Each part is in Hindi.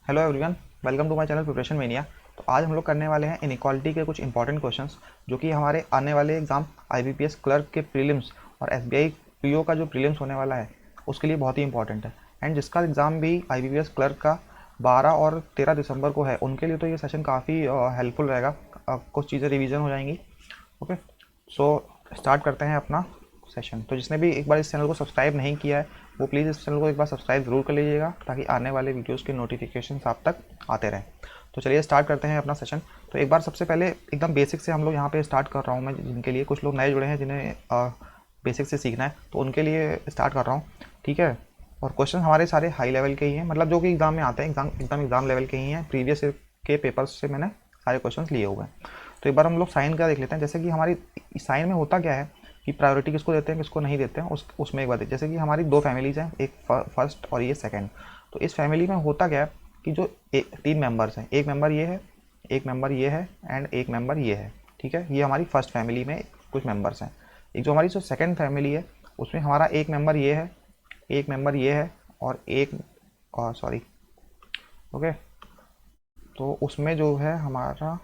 Hello everyone, welcome to my channel preparation mania. तो आज हम लोग करने वाले हैं इनइक्वालिटी के कुछ इंपॉर्टेंट क्वेश्चंस जो कि हमारे आने वाले एग्जाम आईबीपीएस क्लर्क के प्रीलिम्स और एसबीआई पीओ का जो प्रीलिम्स होने वाला है उसके लिए बहुत ही इंपॉर्टेंट है। एंड जिसका एग्ज़ाम भी आईबीपीएस क्लर्क का 12 और 13 दिसंबर को है उनके लिए तो ये सेशन काफ़ी हेल्पफुल रहेगा। कुछ चीज़ें रिवीजन हो जाएंगी। ओके, सो स्टार्ट करते हैं अपना सेशन। तो जिसने भी एक बार इस चैनल को सब्सक्राइब नहीं किया है वो प्लीज़ इस चैनल को एक बार सब्सक्राइब ज़रूर कर लीजिएगा ताकि आने वाले वीडियोस के नोटिफिकेशन आप तक आते रहें। तो चलिए स्टार्ट करते हैं अपना सेशन। तो एक बार सबसे पहले एकदम बेसिक से हम लोग यहाँ पे स्टार्ट कर रहा हूँ मैं, जिनके लिए कुछ लोग नए जुड़े हैं जिन्हें बेसिक से सीखना है तो उनके लिए स्टार्ट कर रहा हूँ। ठीक है, और क्वेश्चन हमारे सारे हाई लेवल के ही हैं, मतलब जो कि एग्ज़ाम में आते हैं, एग्ज़ाम लेवल के ही हैं। प्रीवियस के पेपर्स से मैंने सारे क्वेश्चन लिए हुए हैं। तो एक बार हम लोग साइन का देख लेते हैं। जैसे कि हमारी साइन में होता क्या है कि प्रायोरिटी किसको देते हैं किसको नहीं देते हैं, उसमें एक बात है। जैसे कि हमारी दो फैमिलीज़ हैं, एक फर्स्ट और ये सेकंड। तो इस फैमिली में होता क्या है कि जो तीन मेंबर्स हैं, एक मेंबर ये है, एक मेंबर ये है एंड एक मेंबर ये है। ठीक है, ये हमारी फर्स्ट फैमिली में कुछ मेंबर्स हैं। एक जो हमारी जो सेकंड फैमिली है उसमें हमारा एक मेंबर ये है, एक मेंबर ये है और एक सॉरी ओके, तो उसमें जो है हमारा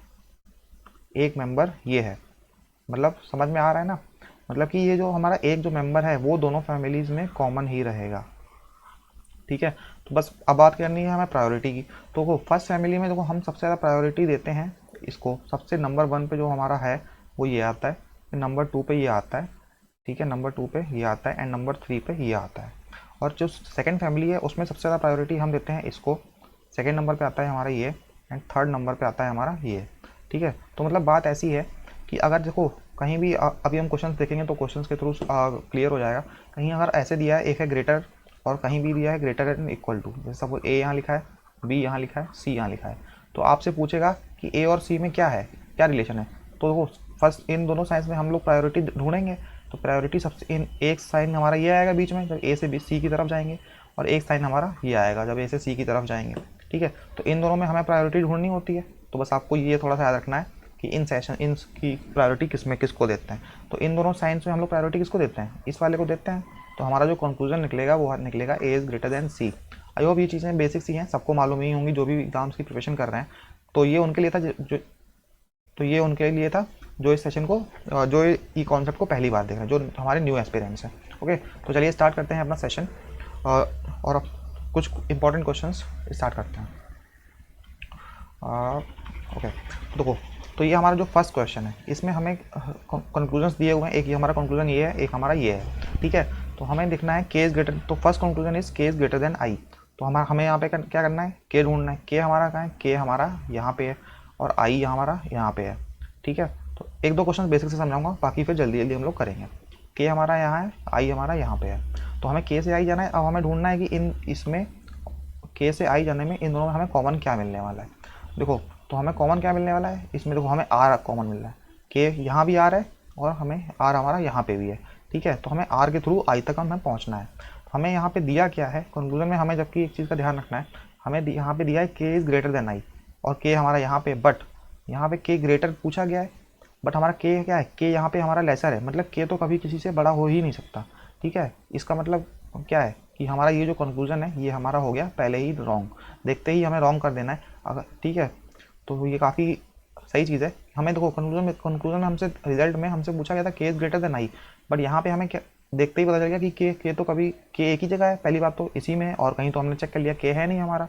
एक मेंबर ये है। मतलब समझ में आ रहा है ना, मतलब कि ये जो हमारा एक जो मेंबर है वो दोनों फैमिलीज़ में कॉमन ही रहेगा। ठीक है, तो बस अब बात करनी है हमें प्रायोरिटी की। तो वो फर्स्ट फैमिली में देखो हम सबसे ज़्यादा प्रायोरिटी देते हैं इसको। सबसे नंबर वन पे जो हमारा है वो ये आता है, फिर नंबर टू पे ये आता है। ठीक है, नंबर टू पे ये आता है एंड नंबर थ्री पे ये आता है। और जो सेकंड फैमिली है उसमें सबसे ज़्यादा प्रायोरिटी हम देते हैं इसको। सेकंड नंबर पे आता है हमारा ये एंड थर्ड नंबर पे आता है हमारा ये। ठीक है, तो मतलब बात ऐसी है कि अगर देखो कहीं भी अभी हम क्वेश्चंस देखेंगे तो क्वेश्चंस के थ्रू क्लियर हो जाएगा। कहीं अगर ऐसे दिया है एक है ग्रेटर और कहीं भी दिया है ग्रेटर देन इक्वल टू, जैसे सपोज ए यहाँ लिखा है, बी यहाँ लिखा है, सी यहाँ लिखा है, तो आपसे पूछेगा कि ए और सी में क्या है, क्या रिलेशन है। तो वो फर्स्ट इन दोनों साइंस में हम लोग प्रायोरिटी ढूंढेंगे। तो प्रायोरिटी सबसे इन एक साइन हमारा ये आएगा बीच में जब ए से बी सी की तरफ जाएंगे, और एक साइन हमारा ये आएगा जब ए से सी की तरफ जाएंगे। ठीक है, तो इन दोनों में हमें प्रायोरिटी ढूंढनी होती है। तो बस आपको ये थोड़ा सा याद रखना है कि इन सेशन इनकी प्रायोरिटी किस में किसको देते हैं। तो इन दोनों साइंस में हम लोग प्रायोरिटी किसको देते हैं, इस वाले को देते हैं। तो हमारा जो कंक्लूजन निकलेगा वो निकलेगा A is greater than C. I hope ये चीज़ें बेसिक सी हैं, सबको मालूम ही होंगी जो भी एग्जाम्स की प्रिपरेशन कर रहे हैं। तो ये उनके लिए था जो तो ये उनके लिए था जो इस सेशन को जो ई कॉन्सेप्ट को पहली बार देख रहे हैं, जो हमारे न्यू एस्पिरेंट्स हैं। ओके, तो चलिए स्टार्ट करते हैं अपना सेशन और अब कुछ इंपॉर्टेंट क्वेश्चंस स्टार्ट करते हैं। ओके, देखो, तो ये हमारा जो फर्स्ट क्वेश्चन है इसमें हमें कंक्लूजन्स दिए हुए हैं। एक ये हमारा कंक्लूजन ये है, एक हमारा ये है। ठीक है, तो हमें देखना है के इज ग्रेटर, तो फर्स्ट कंक्लूजन इज के इज ग्रेटर देन आई। तो हमें यहाँ पे क्या करना है, के ढूंढना है। के हमारा कहाँ है, के हमारा यहाँ पे है और आई हमारा यहाँ पे है। ठीक है, तो एक दो क्वेश्चन बेसिक से समझाऊंगा, बाकी फिर जल्दी जल्दी हम लोग करेंगे। के हमारा यहाँ है, आई हमारा यहाँ पे है। तो हमें के से आई जाना है। अब हमें ढूंढना है कि इन इसमें के से आई जाने में इन दोनों में हमें कॉमन क्या मिलने वाला है। देखो, तो हमें कॉमन क्या मिलने वाला है इसमें, देखो हमें आर कॉमन मिल रहा है, के यहाँ भी आर है और हमें आर हमारा यहाँ पे भी है। ठीक है, तो हमें आर के थ्रू आई तक हमें पहुँचना है। हमें यहाँ पे दिया क्या है कंक्लूजन में, हमें जबकि एक चीज़ का ध्यान रखना है, हमें यहाँ पे दिया है के इज़ ग्रेटर देन आई और के हमारा यहाँ पे, बट यहाँ पे के ग्रेटर पूछा गया है, बट हमारा के क्या है, के यहाँ पे हमारा लेसर है, मतलब के तो कभी किसी से बड़ा हो ही नहीं सकता। ठीक है, इसका मतलब क्या है कि हमारा ये जो कंक्लूजन है ये हमारा हो गया पहले ही रॉन्ग। देखते ही हमें रॉन्ग कर देना है अगर, ठीक है, तो ये काफ़ी सही चीज़ है। हमें देखो कंक्लूजन में हमसे रिजल्ट में हमसे पूछा गया था के is greater than I, but यहाँ पे हमें क्या देखते ही पता चल गया कि के तो कभी के एक ही जगह है, पहली बात तो इसी में है, और कहीं तो हमने चेक कर लिया के है नहीं हमारा।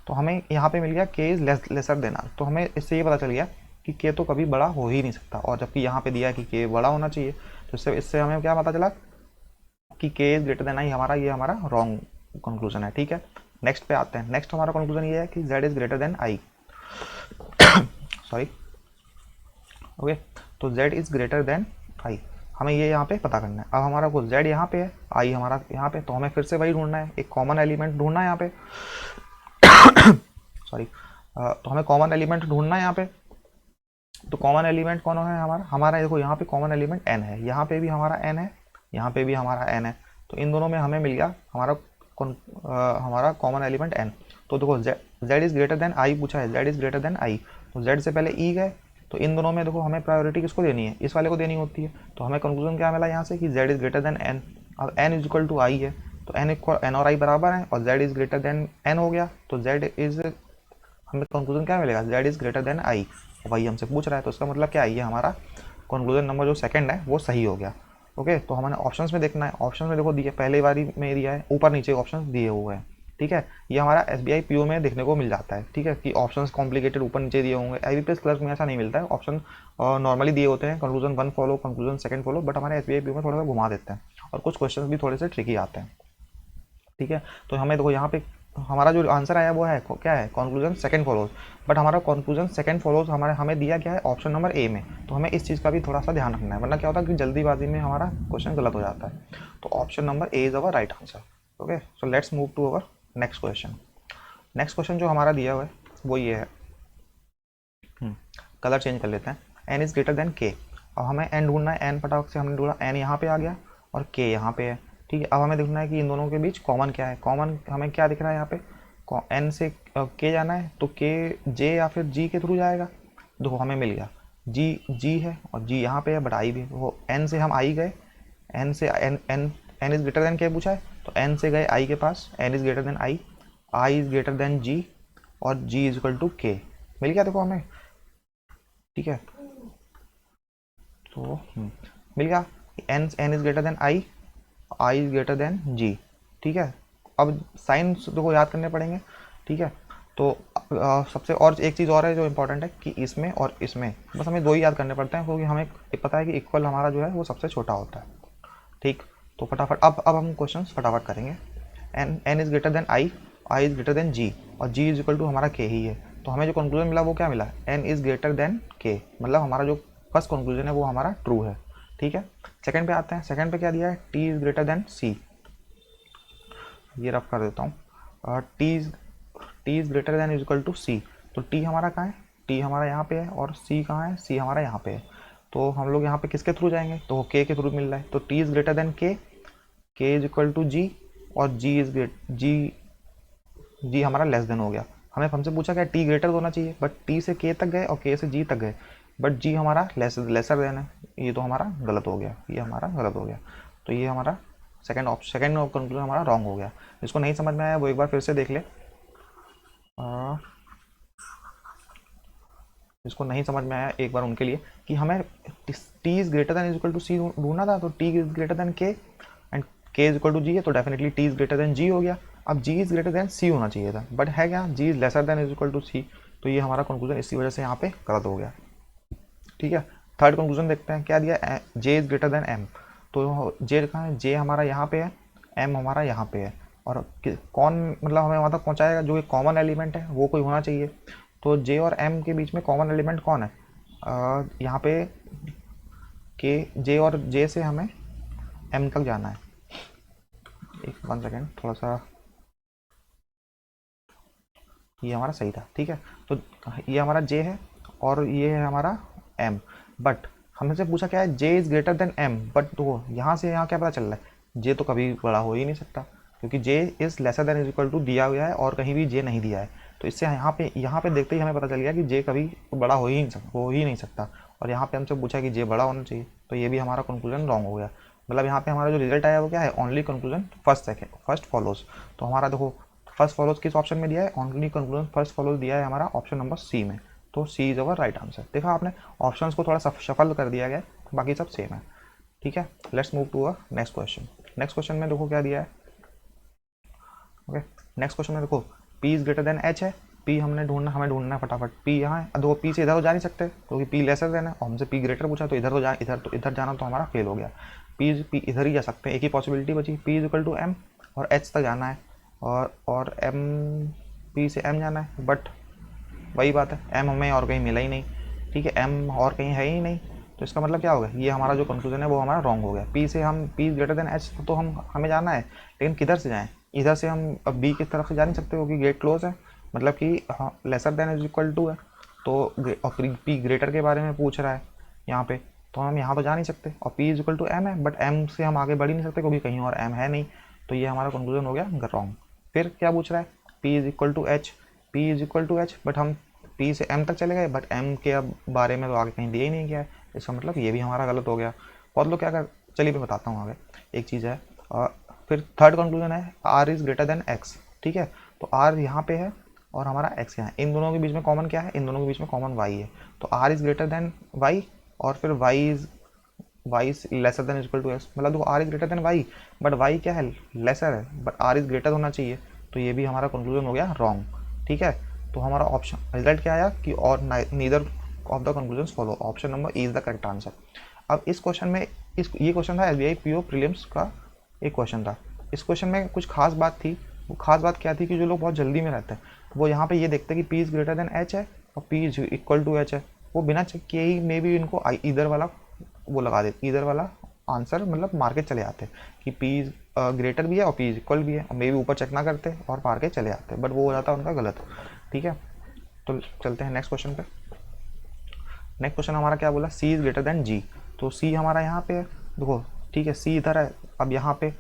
तो हमें यहाँ पे मिल गया के इज़ लेसर देन आर। तो हमें इससे ये पता चल गया कि के तो कभी बड़ा हो ही नहीं सकता, और जबकि यहाँ पे दिया है कि के बड़ा होना चाहिए। तो इससे इससे हमें क्या पता चला कि के इज ग्रेटर देन आई, हमारा ये हमारा रॉन्ग कंक्लूजन है। ठीक है, नेक्स्ट पे आते हैं। नेक्स्ट हमारा कंक्लूजन ये है कि Z is greater than I. Sorry, okay, तो z is greater than I, हमें ये यहाँ पे पता करना है। अब हमारा को z यहाँ पे है, i हमारा यहाँ पे, तो हमें फिर से वही ढूंढना है, एक कॉमन एलिमेंट ढूंढना है यहाँ पे। सॉरी, तो हमें कॉमन एलिमेंट ढूंढना है यहाँ पे। तो कॉमन एलिमेंट कौन है हमारा, देखो यहाँ पे कॉमन एलिमेंट n है, यहाँ पे भी हमारा n है, यहाँ पे भी हमारा n है। तो इन दोनों में हमें मिल गया हमारा कॉमन एलिमेंट n। तो देखो z is greater than I पूछा है, z is greater than I, तो z से पहले e गए। तो इन दोनों में देखो हमें प्रायोरिटी किसको देनी है, इस वाले को देनी होती है। तो हमें कंक्लूजन क्या मिला यहाँ से कि z is greater then n। अब n इज इक्वल टू आई है, तो n और i बराबर है और z is greater then n हो गया, तो z इज हमें कंक्लूजन क्या मिलेगा, Z is greater than I, वही हमसे पूछ रहा है। तो इसका मतलब क्या है, ये हमारा कंक्लूजन नंबर जो सेकंड है वो सही हो गया। ओके, तो हमें ऑप्शंस में देखना है। ऑप्शन में देखो दिए, पहले बारी में दिया है, ऊपर नीचे ऑप्शन दिए हुए हैं। ठीक है, ये हमारा SBI PO में देखने को मिल जाता है। ठीक है, कि ऑप्शंस कॉम्प्लिकेटेड ऊपर नीचे दिए होंगे। IBPS क्लर्क में ऐसा नहीं मिलता है, ऑप्शन नॉर्मली दिए होते हैं, conclusion 1 follow, conclusion 2 follow, but हमारे SBI PO में थोड़ा सा घुमा देते हैं और कुछ क्वेश्चन भी थोड़े से ट्रिकी आते हैं। ठीक है, तो हमें देखो यहाँ पे हमारा जो आंसर आया वो है क्या है, कंक्लूजन 2 फॉलोज, बट हमारा कंक्लूजन 2 फॉलोज हमारे हमें दिया गया है ऑप्शन नंबर ए में। तो हमें इस चीज़ का भी थोड़ा सा ध्यान रखना है, वरना क्या होता है कि जल्दीबाजी में हमारा क्वेश्चन गलत हो जाता है। तो option number A is our right answer. Okay, so let's move to our next question. Next question जो हमारा दिया हुआ है वो ये है, कलर चेंज कर लेते हैं। एन इज ग्रेटर देन के। अब हमें एन ढूंढना है, एन फटाफट से हमने ढूंढा, एन यहाँ पे आ गया और के यहाँ पे है। ठीक है, अब हमें देखना है कि इन दोनों के बीच कॉमन क्या है। कॉमन हमें क्या दिख रहा है यहाँ पे, एन से के जाना है तो के जे या फिर जी के थ्रू जाएगा। देखो हमें मिल गया, जी है और जी यहाँ पे है, बट आई भी, वो एन से हम आई गए, एन से N N N is greater than K पूछा है तो एन से गए आई के पास, N is greater than I is greater than G, और जी इज इक्वल टू के। मिल गया देखो हमें। ठीक है, तो मिल गया, N is greater than I is greater than G. ठीक है, अब साइंस देखो याद करने पड़ेंगे। ठीक है, तो सबसे और एक चीज़ और है जो इम्पोर्टेंट है कि इसमें और इसमें बस हमें दो ही याद करने पड़ते हैं, क्योंकि हमें पता है कि इक्वल हमारा जो है वो सबसे छोटा होता है। ठीक, तो फटाफट अब हम क्वेश्चन फटाफट करेंगे। N is greater than I is greater than G, और जी इज इक्वल टू हमारा के ही है। तो हमें जो कंक्लूजन मिला वो क्या मिला, एन इज ग्रेटर देन के, मतलब हमारा जो फर्स्ट कंक्लूजन है वो हमारा ट्रू है। ठीक है, सेकंड पे आते हैं। सेकंड पे क्या दिया है, T is greater than C. ये रफ कर देता हूँ, T is greater than is equal to C. तो टी हमारा कहाँ है, टी हमारा यहाँ पे है, और सी कहाँ है, सी हमारा यहाँ पे है। तो हम लोग यहाँ पे किसके थ्रू जाएंगे, तो के थ्रू मिल रहा है। तो टी इज ग्रेटर देन के इज इक्वल टू जी, और जी हमारा लेस देन हो गया। हमें हमसे पूछा क्या, टी ग्रेटर होना चाहिए, बट टी से के तक गए और के से जी तक गए, बट जी हमारा लेसर देन है। ये तो हमारा गलत हो गया, ये हमारा गलत हो गया। तो ये हमारा सेकंड कंक्लूजन हमारा रॉन्ग हो गया। जिसको नहीं समझ में आया वो एक बार फिर से देख ले। जिसको नहीं समझ में आया एक बार उनके लिए कि हमें T is greater than is equal to C ढूंढना था, तो T is greater than K and K is equal to G है, तो definitely T is greater than G हो गया। अब G is greater than C होना चाहिए था, बट है क्या, G is lesser than is equal to C. तो ये हमारा कंक्लूजन इसी वजह से यहाँ पे गलत हो गया। ठीक है, थर्ड कंक्लूजन देखते हैं क्या दिया, जे इज ग्रेटर देन एम। तो जे कहाँ है, जे हमारा यहाँ पे है, एम हमारा यहाँ पे है, और कौन मतलब हमें वहाँ तक पहुँचाएगा, जो एक कॉमन एलिमेंट है वो कोई होना चाहिए। तो जे और एम के बीच में कॉमन एलिमेंट कौन है, यहाँ पे के जे और जे से हमें एम तक जाना है। एक 1 सेकेंड, थोड़ा सा, ये हमारा सही था। ठीक है, तो ये हमारा जे है और ये है हमारा एम, बट हमसे पूछा क्या है, J is greater than M, but तो यहाँ से यहाँ क्या पता चल रहा है, जे तो कभी बड़ा हो ही नहीं सकता, क्योंकि J is lesser than is equal to दिया गया है और कहीं भी जे नहीं दिया है। तो इससे यहाँ पे देखते ही हमें पता चल गया कि जे कभी बड़ा हो ही नहीं सकता, और यहाँ पे हमसे पूछा कि जे बड़ा होना चाहिए, तो ये भी हमारा कंक्लूजन रॉन्ग हो गया। मतलब यहाँ पे हमारा जो रिजल्ट आया वो क्या है, ओनली कंक्लूजन फर्स्ट फॉलोज। तो हमारा देखो फर्स्ट फॉलोज किस ऑप्शन में दिया है, ओनली कंक्लूजन फर्स्ट फॉलोज दिया है हमारा ऑप्शन नंबर सी में। तो C is our right answer. देखा आपने, ऑप्शंस को थोड़ा शफल कर दिया गया, बाकी सब सेम है। ठीक है, let's move to a next question. Next question में देखो क्या दिया है। ओके, नेक्स्ट क्वेश्चन में देखो P is greater than H है। पी हमें ढूंढना है फटाफट। पी यहाँ है, देखो पी से इधर तो जा नहीं सकते क्योंकि पी लेसर देन है, और हमसे पी ग्रेटर पूछा, तो इधर जाना तो हमारा फेल हो गया। पी इधर ही जा सकते हैं, एक ही पॉसिबिलिटी बची, P is equal to M, और एच तक जाना है, और एम, पी से एम जाना है, बट वही बात है, एम हमें और कहीं मिला ही नहीं। ठीक है, एम और कहीं है ही नहीं, तो इसका मतलब क्या होगा, ये हमारा जो कंक्लूजन है वो हमारा रॉन्ग हो गया। पी से हम पी ग्रेटर देन एच तो हमें जाना है, लेकिन किधर से जाएँ, इधर से हम अब बी की तरफ से जा नहीं सकते क्योंकि गेट क्लोज है, मतलब कि हाँ lesser than is equal to है, तो पी ग्रेटर के बारे में पूछ रहा है यहाँ पे, तो हम यहाँ तो जा नहीं सकते, और P is equal to M है, बट एम से हम आगे बढ़ ही नहीं सकते क्योंकि कहीं और एम है नहीं, तो ये हमारा कंक्लूजन हो गया रॉन्ग। फिर क्या पूछ रहा है, P is equal to H, P is equal to H, but हम पी से एम तक चले गए, बट एम के अब बारे में तो आगे कहीं दिया ही नहीं गया है, इसका मतलब ये भी हमारा गलत हो गया। बहुत लोग क्या कर, चलिए मैं बताता हूँ आगे। एक चीज़ है, फिर थर्ड कंक्लूजन है R is greater than X. ठीक है, तो आर यहाँ पे है, और हमारा x यहाँ है। इन दोनों के बीच में कॉमन क्या है, इन दोनों के बीच में कॉमन y है, तो r is greater than y, और फिर y is lesser than equal to x, मतलब देखो r is greater than y, but y क्या है, लेसर है, बट r इज ग्रेटर होना चाहिए, तो ये भी हमारा कंक्लूजन हो गया रॉन्ग। ठीक है, तो हमारा ऑप्शन रिजल्ट क्या आया कि और neither of the conclusion follow, option number E is the correct answer. अब इस क्वेश्चन में ये क्वेश्चन था एसबीआई पीओ प्रीलिम्स का एक क्वेश्चन था। इस क्वेश्चन में कुछ खास बात थी, वो खास बात क्या थी कि जो लोग बहुत जल्दी में रहते हैं वो यहाँ पे ये देखते हैं कि P is greater than H है और P is equal to H है, वो बिना चेक किए ही मे बी इनको इधर वाला वो लगा देते, इधर वाला आंसर मतलब मार के चले आते कि पी इज ग्रेटर भी है और पी इज इक्वल भी है, और मे बी ऊपर चेक ना करते और मार के चले आते, बट वो हो जाता उनका गलत। ठीक है, तो चलते हैं नेक्स्ट क्वेश्चन पे। नेक्स्ट क्वेश्चन हमारा क्या बोला, सी इज ग्रेटर देन जी, तो सी हमारा यहाँ पे है, देखो ठीक है सी इधर है, अब यहाँ पे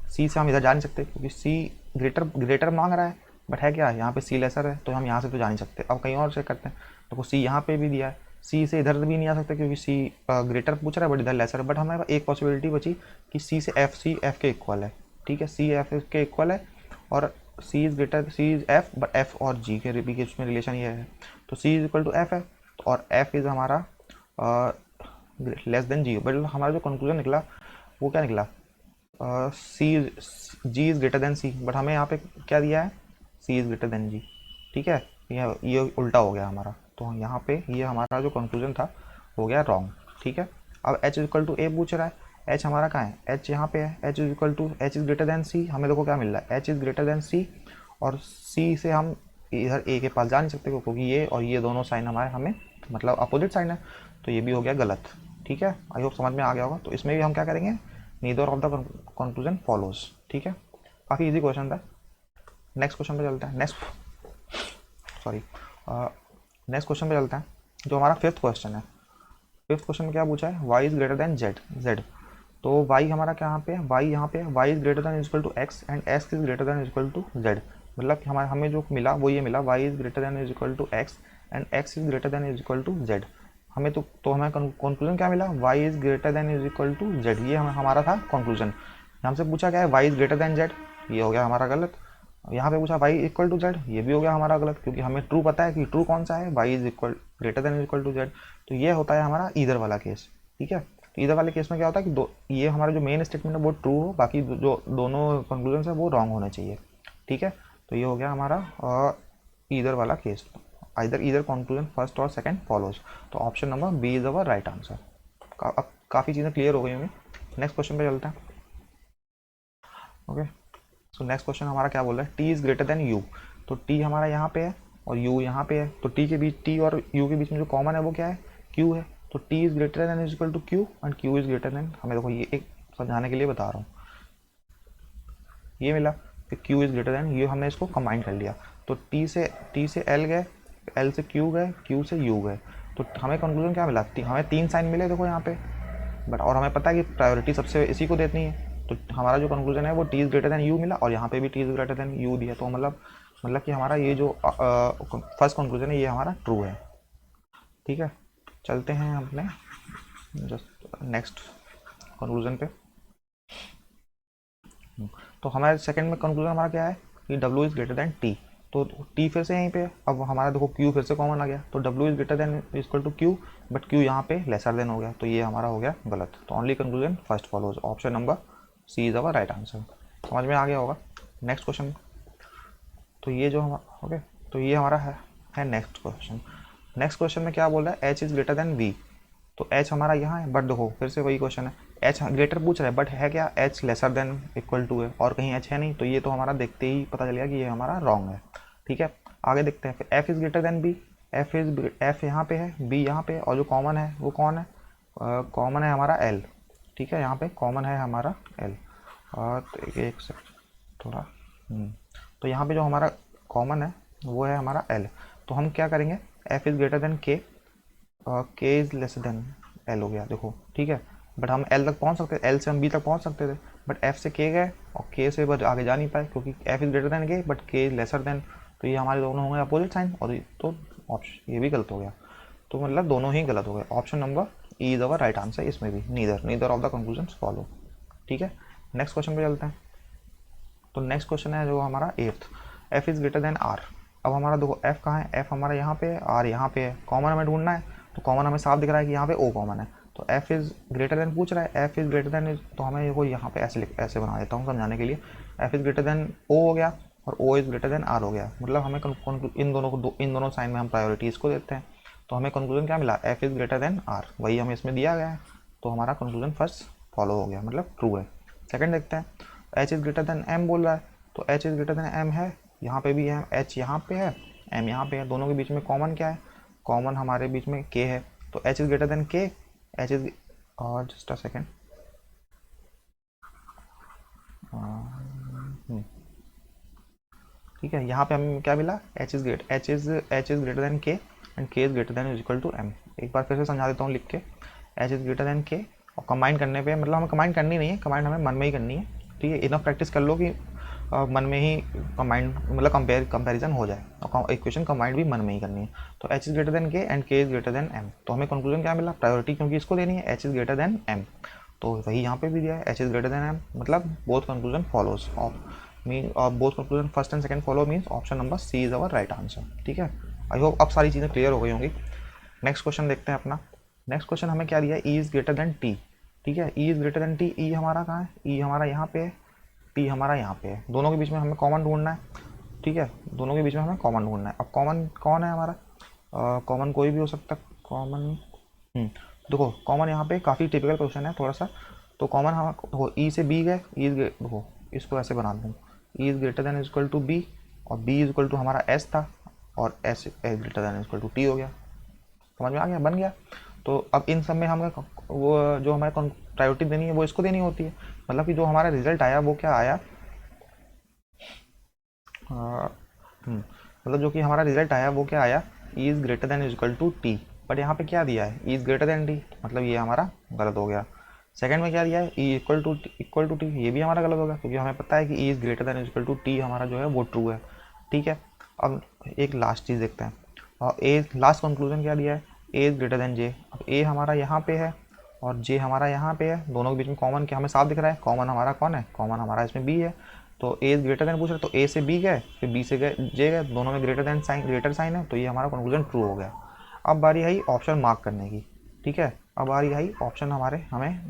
सी से हम इधर जा नहीं सकते क्योंकि सी ग्रेटर मांग रहा है, बट है क्या यहाँ पे सी लेसर है, तो हम यहाँ से तो जा नहीं सकते, अब कहीं और चेक करते हैं। देखो सी यहाँ पे भी दिया है, सी से इधर भी नहीं आ सकते क्योंकि सी ग्रेटर पूछ रहा है बट इधर लेसर है, बट हमें एक पॉसिबिलिटी बची कि सी एफ के इक्वल है। ठीक है, सी एफ के इक्वल है और C is greater, C is F, but F और जी के बीच में रिलेशन ये है, तो C is equal to F है और एफ इज़ हमारा लेस देन जी, बट हमारा जो कंक्लूजन निकला वो क्या निकला, C G is greater than C, but हमें यहाँ पे क्या दिया है, C is greater than G. ठीक है, ये उल्टा हो गया हमारा, तो यहाँ पे ये हमारा जो कंक्लूजन था हो गया रॉन्ग। ठीक है, अब एच इज इक्वल टू ए पूछ रहा है, एच हमारा कहाँ है, एच यहाँ पे है, H is equal to H is greater than C, हमें देखो क्या मिल रहा है, H is greater than C, और सी से हम इधर ए के पास जा नहीं सकते क्योंकि ये और ये दोनों साइन हमारे हमें मतलब अपोजिट साइन है, तो ये भी हो गया गलत। ठीक है, आई होप समझ में आ गया होगा। तो इसमें भी हम क्या करेंगे, neither of the conclusion follows. ठीक है, काफ़ी इजी क्वेश्चन था। नेक्स्ट क्वेश्चन पे चलता है, नेक्स्ट क्वेश्चन पे चलता है जो हमारा फिफ्थ क्वेश्चन है। फिफ्थ क्वेश्चन में क्या पूछा है, y is greater then z, तो y हमारा क्या यहाँ पे है, y यहाँ पे है, y is greater than equal to x and x is greater than equal to z, मतलब हमारे हमें जो मिला वो ये मिला, y is greater than is equal to x and x is greater than is equal to z। हमें तो हमें कंक्लूजन क्या मिला, y is greater than is equal to z, ये हमारा था कंक्लूजन। हमसे पूछा क्या है, y is greater then z, ये हो गया हमारा गलत। यहाँ पे पूछा y इक्वल टू z, ये भी हो गया हमारा गलत, क्योंकि हमें ट्रू पता है कि ट्रू कौन सा है, y is equal greater than is equal to z, तो ये होता है हमारा ईदर वाला केस। ठीक है, तो ईदर वाले केस में क्या होता है कि ये हमारा जो मेन स्टेटमेंट है वो ट्रू हो, बाकी जो दोनों कंक्लूजन है वो रॉन्ग होने चाहिए। ठीक है, तो ये हो गया हमारा ईदर वाला केस, ईदर कंक्लूजन फर्स्ट और सेकंड फॉलोज, तो option number B is our right answer. अब काफ़ी चीज़ें क्लियर हो गई होंगी। नेक्स्ट क्वेश्चन पे चलते हैं। ओके, सो नेक्स्ट क्वेश्चन हमारा क्या बोल रहा है, T is greater than U, तो टी हमारा यहाँ पे है और यू यहाँ पे है, तो टी के बीच, टी और यू के बीच में जो कॉमन है वो क्या है, क्यू है, तो T is greater than is equal to Q and Q is greater than, हमें देखो ये एक समझाने के लिए बता रहा हूँ, ये मिला कि क्यू इज ग्रेटर देन, ये हमने इसको कंबाइन कर लिया, तो टी से एल गए, एल से क्यू गए, क्यू से यू गए, तो हमें कंक्लूजन क्या मिला, हमें तीन साइन मिले देखो यहाँ पे, बट और हमें पता है कि प्रायोरिटी सबसे इसी को देनी है, तो हमारा जो कंक्लूजन है वो T is greater than you मिला, और यहाँ पे भी T is greater than you दिया, तो मतलब कि हमारा ये जो फर्स्ट कंक्लूजन है ये हमारा ट्रू है। ठीक है, चलते हैं अपने जस्ट नेक्स्ट कंक्लूजन पे। तो हमारे सेकंड में कंक्लूजन हमारा क्या है कि W is greater then T, तो T फिर से यहीं पे, अब हमारा देखो Q फिर से कॉमन आ गया, तो W is greater than equal to Q, but Q यहाँ पे लेसर देन हो गया, तो ये हमारा हो गया गलत, तो only conclusion first follows, option number C is our right answer. समझ में आ गया होगा। नेक्स्ट क्वेश्चन, तो ये जो हमारा ओके, तो ये हमारा है नेक्स्ट क्वेश्चन। नेक्स्ट क्वेश्चन में क्या बोल रहा है, H is greater then V, तो H हमारा यहाँ है, बट देखो फिर से वही क्वेश्चन है, H ग्रेटर पूछ रहा है बट है क्या, H lesser than equal to है और कहीं H है नहीं, तो ये तो हमारा देखते ही पता चल गया कि ये हमारा रॉन्ग है। ठीक है, आगे देखते हैं, फिर F is greater then B, F यहाँ पे है, B यहाँ पे, और जो कॉमन है वो कौन है, कॉमन है हमारा L। ठीक है, यहाँ पे कॉमन है हमारा L, और तो एक सेकंड थोड़ा तो यहाँ पे जो हमारा कॉमन है वो है हमारा L, तो हम क्या करेंगे, F is greater then K, K is less than L हो गया देखो। ठीक है, बट हम L तक पहुंच सकते थे, L से हम B तक पहुंच सकते थे, बट F से K गए और K से बस आगे जा नहीं पाए क्योंकि F is greater then K but K is lesser then, तो ये हमारे दोनों होंगे अपोजिट साइन, और तो ऑप्शन ये भी गलत हो गया, तो मतलब दोनों ही गलत हो गए, option number E is our right answer. इसमें भी neither of the conclusion follow. ठीक है, नेक्स्ट क्वेश्चन पे चलते हैं। तो नेक्स्ट क्वेश्चन है जो हमारा eighth, F is greater than R. अब हमारा देखो एफ कहाँ है, एफ हमारा यहाँ पे है, आर यहाँ पे है, कॉमन हमें ढूंढना है। तो कॉमन हमें साफ दिख रहा है कि यहाँ पे ओ कॉमन है, तो एफ इज़ ग्रेटर देन पूछ रहा है, एफ इज़ ग्रेटर देन, तो हमें देखो यहाँ पे ऐसे बना देता हूँ समझाने के लिए। F is greater than O हो गया और O is greater than R हो गया, मतलब हमें इन दोनों साइन में हम प्रायोरिटीज़ को देते हैं। तो हमें कंक्लूजन क्या मिला, F is greater than R, वही हमें इसमें दिया गया है। तो हमारा कंक्लूजन फर्स्ट फॉलो हो गया, मतलब ट्रू है। सेकंड देखते हैं, H is greater than M बोल रहा है, तो H is greater than M है, यहाँ पे भी है, एच यहाँ पे है, एम यहाँ पे है, दोनों के बीच में कॉमन क्या है, कॉमन हमारे बीच में के है, तो H is greater than K, H is, और जस्ट अ सेकेंड, ठीक है, यहाँ पे हमें क्या मिला, H is greater than K and K is greater than is equal to M. एक बार फिर से समझा देता हूँ लिख के, एच इज़ ग्रेटर देन के, और कंबाइन करने पे, मतलब हमें कंबाइन करनी नहीं है, कंबाइन हमें मन में ही करनी है, ठीक है, इनफ प्रैक्टिस कर लो कि मन में ही कंबाइन, मतलब कंपैरिजन हो जाए, और इक्वेशन कंबाइंड भी मन में ही करनी है। तो H is greater than K and K is greater than M, तो हमें कंक्लूजन क्या मिला, प्रायोरिटी क्योंकि इसको देनी है, H is greater than M, तो वही यहाँ पे भी दिया है, H is greater than M, मतलब both conclusion follows of both conclusion first and second follow means option number C is our right answer, ठीक है। आई होप अब सारी चीज़ें क्लियर हो गई होंगी। नेक्स्ट क्वेश्चन देखते हैं अपना। नेक्स्ट क्वेश्चन हमें क्या दिया है, E is greater than T, ठीक है, E is greater than T, ई हमारा कहाँ है, ई हमारा यहाँ पे है, टी हमारा यहाँ पे है, दोनों के बीच में हमें कॉमन ढूंढना है, ठीक है, दोनों के बीच में हमें कॉमन ढूंढना है। अब कॉमन कौन है हमारा, कॉमन कोई भी हो सकता है, कॉमन देखो कॉमन यहाँ पे काफ़ी टिपिकल क्वेश्चन है थोड़ा सा, तो कॉमन हम देखो ई से बी गए, ई देखो इसको ऐसे बना दूँ, E is greater than is equal to B, और बी इज इक्वल टू हमारा एस था, और S S greater than is equal to T हो गया, समझ में आ गया, बन गया। तो अब इन सब में हमें वो जो हमारे प्रायोरिटी देनी है वो इसको देनी होती है, मतलब कि जो हमारा रिजल्ट आया वो क्या आया, मतलब जो कि हमारा रिजल्ट आया वो क्या आया, E is greater than is equal to T, but यहाँ पे क्या दिया है, E is greater than T, मतलब ये हमारा गलत हो गया। सेकंड में क्या दिया है, ई इक्वल टू टी, ये भी हमारा गलत होगा, क्योंकि हमें पता है कि E is greater than is equal to T हमारा जो है वो ट्रू है, ठीक है। अब एक लास्ट चीज़ देखते हैं, और ए लास्ट कंक्लूजन क्या दिया है, ए इज़ ग्रेटर देन जे। अब ए हमारा यहाँ पे है और जे हमारा यहाँ पे है, दोनों के बीच में कॉमन क्या हमें साफ दिख रहा है, कॉमन हमारा कौन है, कॉमन हमारा इसमें बी है, तो ए इज ग्रेटर देन पूछ रहे, तो ए से बी गए, फिर बी से गए जे गए, दोनों में greater than sign, greater sign है, तो ये हमारा कंक्लूजन ट्रू हो गया। अब बारी आई ऑप्शन मार्क करने की, ठीक है, अब बारी आई ऑप्शन हमें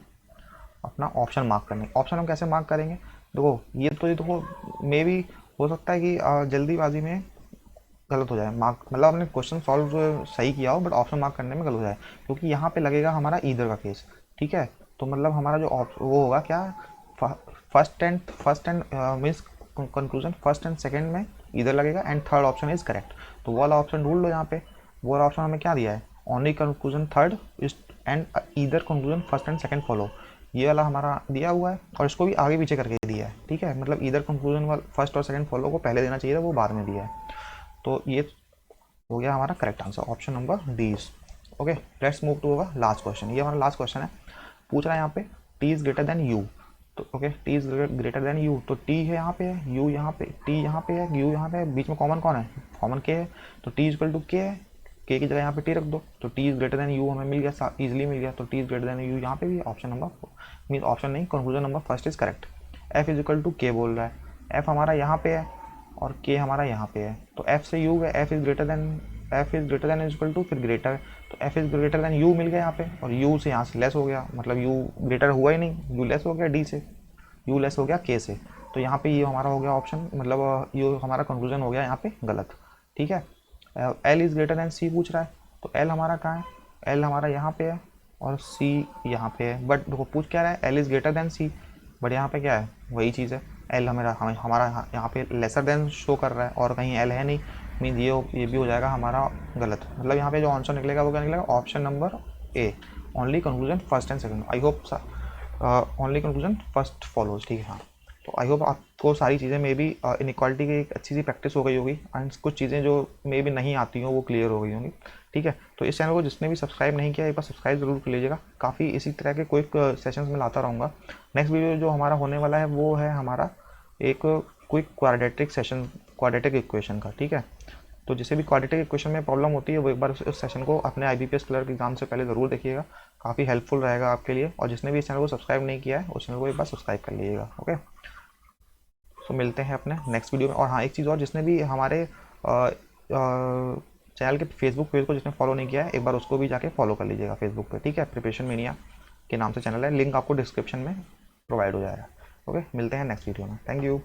अपना ऑप्शन मार्क करने, ऑप्शन हम कैसे मार्क करेंगे, देखो ये देखो मे भी हो सकता है कि जल्दीबाजी में गलत हो जाए मार्क, मतलब आपने क्वेश्चन सॉल्व सही किया हो बट ऑप्शन मार्क करने में गलत हो जाए, क्योंकि यहाँ पे लगेगा हमारा ईदर का केस, ठीक है। तो मतलब हमारा जो वो होगा क्या, first and means conclusion first and second में इधर लगेगा and third option is correct, तो वो वाला ऑप्शन ढूंढ लो यहाँ पे। वो वाला ऑप्शन हमें क्या दिया है, only conclusion third is and either conclusion first and second follow, ये वाला हमारा दिया हुआ है, और इसको भी आगे पीछे करके दिया है, ठीक है, मतलब ईदर कंक्लूजन वाला फर्स्ट और सेकंड फॉलो को पहले देना चाहिए था, वो बाद में दिया है। तो ये हो गया हमारा correct answer, option number D. Okay, let's move to our last question. ये हमारा लास्ट क्वेश्चन है, पूछ रहा है यहाँ पे T is greater than U, तो okay T is greater than U, तो टी है यहाँ पे है, यू यहाँ पे, टी यहाँ पे है, यू यहाँ पे है, बीच में कॉमन कौन है, कॉमन के है, तो टी इक्वल टू के है, के की जगह यहाँ पे टी रख दो, तो T is greater than U हमें मिल गया, इजिली मिल गया, तो T is greater than U यहाँ पे भी ऑप्शन नंबर मीन ऑप्शन नहीं, conclusion number first is correct. F is equal to K बोल रहा है, एफ हमारा यहाँ पे है और के हमारा यहाँ पे है, तो एफ से यू है, F is greater than is equal to फिर ग्रेटर, तो F is greater than U मिल गया यहाँ पे, और यू से यहाँ से लेस हो गया, मतलब यू ग्रेटर हुआ ही नहीं, यू लेस हो गया डी से, यू लेस हो गया के से, तो यहाँ पे ये हमारा हो गया ऑप्शन, मतलब ये हमारा कंक्लूजन हो गया यहाँ पे गलत, ठीक है। एल इज ग्रेटर देन सी पूछ रहा है, तो एल हमारा कहाँ है, एल हमारा यहाँ पे है और सी यहाँ पे है, बट देखो पूछ क्या रहा है, L is greater than C, but यहाँ पे क्या है वही चीज़ है, एल हमारा यहाँ पे लेसर देन शो कर रहा है और कहीं एल है नहीं, मीन ये भी हो जाएगा हमारा गलत, मतलब यहाँ पे जो आंसर निकलेगा वो क्या निकलेगा, option number A, only conclusion first and second. I hope only conclusion first follows, ठीक है। हाँ, तो आई होप आपको सारी चीज़ें मे भी इनइक्वालिटी की एक अच्छी सी प्रैक्टिस हो गई होगी एंड कुछ चीज़ें जो मे भी नहीं आती हों वो क्लियर हो गई होंगी, ठीक है। तो इस चैनल को जिसने भी सब्सक्राइब नहीं किया एक बार सब्सक्राइब जरूर कर लीजिएगा, काफ़ी इसी तरह के क्विक सेशंस में लाता रहूँगा। नेक्स्ट वीडियो जो हमारा होने वाला है वो है हमारा एक quick quadratic session, quadratic equation का, ठीक है। तो जिसे भी क्वाड्रेटिक इक्वेशन में प्रॉब्लम होती है वो एक बार उस सेशन को अपने IBPS क्लर्क एग्जाम से पहले ज़रूर देखिएगा, काफ़ी हेल्पफुल रहेगा आपके लिए, और जिसने भी इस चैनल को सब्सक्राइब नहीं किया है उस चैनल को एक बार सब्सक्राइब कर लीजिएगा। ओके, तो मिलते हैं अपने नेक्स्ट वीडियो में। और हाँ, एक चीज़ और, जिसने भी हमारे चैनल के फेसबुक पेज को जिसने फॉलो नहीं किया है एक बार उसको भी जाके फॉलो कर लीजिएगा फेसबुक पे, ठीक है। प्रिपरेशन मेनिया के नाम से चैनल है, लिंक आपको डिस्क्रिप्शन में प्रोवाइड हो जाएगा। ओके, मिलते हैं नेक्स्ट वीडियो में। Thank you.